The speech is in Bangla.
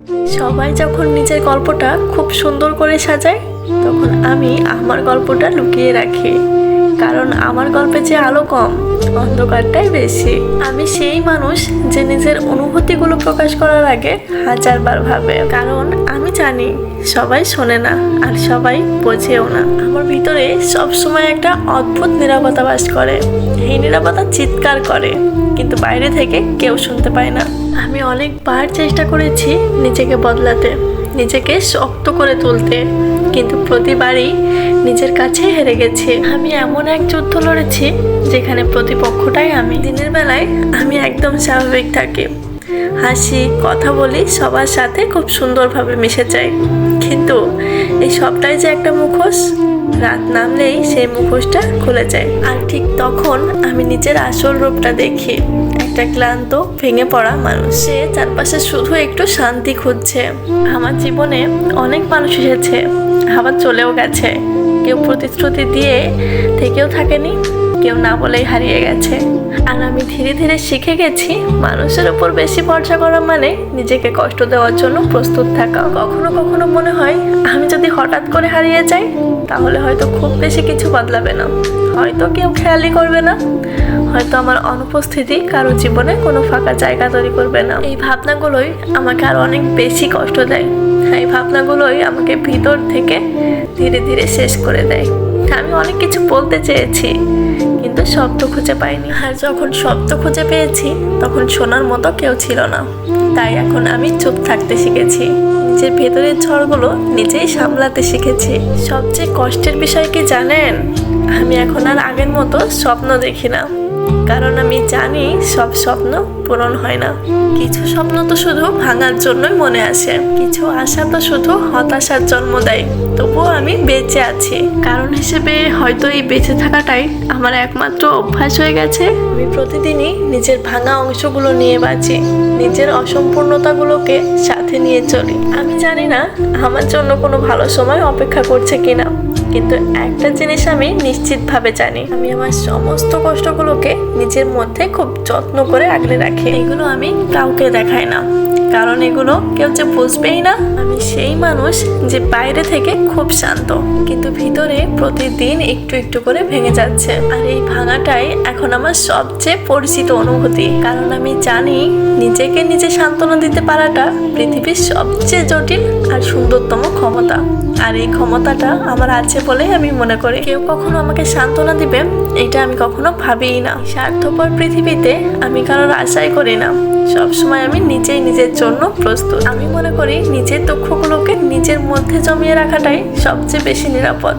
সবাই যখন নিজের গল্পটা খুব সুন্দর করে সাজায়, তখন আমি আমার গল্পটা লুকিয়ে রাখি। কারণ আমার গল্পে যে আলো কম, অন্ধকারটাই বেশি। আমি সেই মানুষ যে নিজের অনুভূতিগুলো প্রকাশ করার আগে হাজারবার ভাবে। কারণ আমি জানি সবাই শোনে না, আর সবাই বোঝেও না। আমার ভিতরে সবসময় একটা অদ্ভুত নীরবতা বাস করে। এই নীরবতা চিৎকার করে, কিন্তু বাইরে থেকে কেউ শুনতে পায় না। আমি অনেকবার চেষ্টা করেছি নিজেকে বদলাতে, নিজেকে শক্ত করে তুলতে, কিন্তু প্রতিবারই নিজের কাছে হেরে গেছি। আমি এমন এক যুদ্ধ লড়েছি যেখানে প্রতিপক্ষটাই আমি। দিনের বেলায় আমি একদম স্বাভাবিক থাকি, হাসি, কথা বলি, সবার সাথে খুব সুন্দরভাবে মিশে যাই। কিন্তু এই সবটাই যে একটা মুখোশ, রাত নামলেই সেই মুখোশটা খুলে যায়। আর ঠিক তখন আমি নিজের আসল রূপটা দেখি, একটা ক্লান্ত, ভেঙে পড়া মানুষ। সে চারপাশে শুধু একটু শান্তি খুঁজছে। আমার জীবনে অনেক মানুষ এসেছে, আবার চলেও গেছে। কেউ প্রতিশ্রুতি দিয়ে থেকেও থাকেনি, কেউ না বলেই হারিয়ে গেছে। আর আমি ধীরে ধীরে শিখে গেছি, মানুষের উপর বেশি ভরসা করা মানে নিজেকে কষ্ট দেওয়ার জন্য প্রস্তুত থাকা। কখনো কখনো মনে হয় আমি যদি হঠাৎ করে হারিয়ে যাই, তাহলে হয়তো খুব বেশি কিছু বদলাবে না, হয়তো কেউ খেয়ালই করবে না, হয়তো আমার অনুপস্থিতি কারো জীবনে কোনো ফাঁকা জায়গা তৈরি করবে না। এই ভাবনাগুলোই আমাকে আরো অনেক বেশি কষ্ট দেয়। এই ভাবনাগুলোই আমাকে ভিতর থেকে ধীরে ধীরে শেষ করে দেয়। আমি অনেক কিছু বলতে চেয়েছি, কিন্তু শব্দ খুঁজে পাইনি। আর যখন শব্দ খুঁজে পেয়েছি, তখন শোনার মতো কেউ ছিল না। তাই এখন আমি চুপ থাকতে শিখেছি, নিজের ভেতরের ঝড়গুলো নিজেই সামলাতে শিখেছি। সবচেয়ে কষ্টের বিষয় কি জানেন? আমি এখন আর আগের মতো স্বপ্ন দেখি না, কারণ আমি জানি সব স্বপ্ন পূরণ হয় না। কিছু স্বপ্ন তো শুধু ভাঙার জন্যই মনে আসে, কিছু আশা তো শুধু হতাশার জন্ম দেয়। তবুও আমি বেঁচে আছি। কারণ হিসেবে হয়তো এই বেঁচে থাকাটাই আমার একমাত্র অভ্যাস হয়ে গেছে। আমি প্রতিদিনই নিজের ভাঙা অংশগুলো নিয়ে বাঁচি, নিজের অসম্পূর্ণতাগুলোকে সাথে নিয়ে চলি। আমি জানি না আমার জন্য কোনো ভালো সময় অপেক্ষা করছে কিনা, কিন্তু একটা জিনিস আমি নিশ্চিতভাবে জানি, আমি আমার সমস্ত কষ্টগুলোকে নিজের মধ্যে খুব যত্ন করে আগলে রাখি। এগুলো আমি কাউকে দেখাই না, কারণ এগুলো কেউ যে বুঝবেই না। আমি সেই মানুষ যে বাইরে থেকে খুব শান্ত, কিন্তু ভিতরে প্রতিদিন একটু একটু করে ভেঙে যাচ্ছে। আর এই ভাঙাটাই এখন আমার সবচেয়ে পরিচিত অনুভূতি। কারণ আমি জানি নিজেকে নিজে সান্ত্বনা দিতে পারাটা পৃথিবীর সবচেয়ে জটিল আর সুন্দরতম ক্ষমতা। আর এই ক্ষমতাটা আমার আছে বলেই আমি মনে করি। কেউ কখনো আমাকে সান্ত্বনা দিবে এটা আমি কখনো ভাবিই না। স্বার্থপর পৃথিবীতে আমি কারোর আশাই করি না, সবসময় আমি নিজেই নিজের জন্য প্রস্তুত। আমি মনে করি নিজের দুঃখগুলোকে নিজের মধ্যে জমিয়ে রাখাটাই সবচেয়ে বেশি নিরাপদ।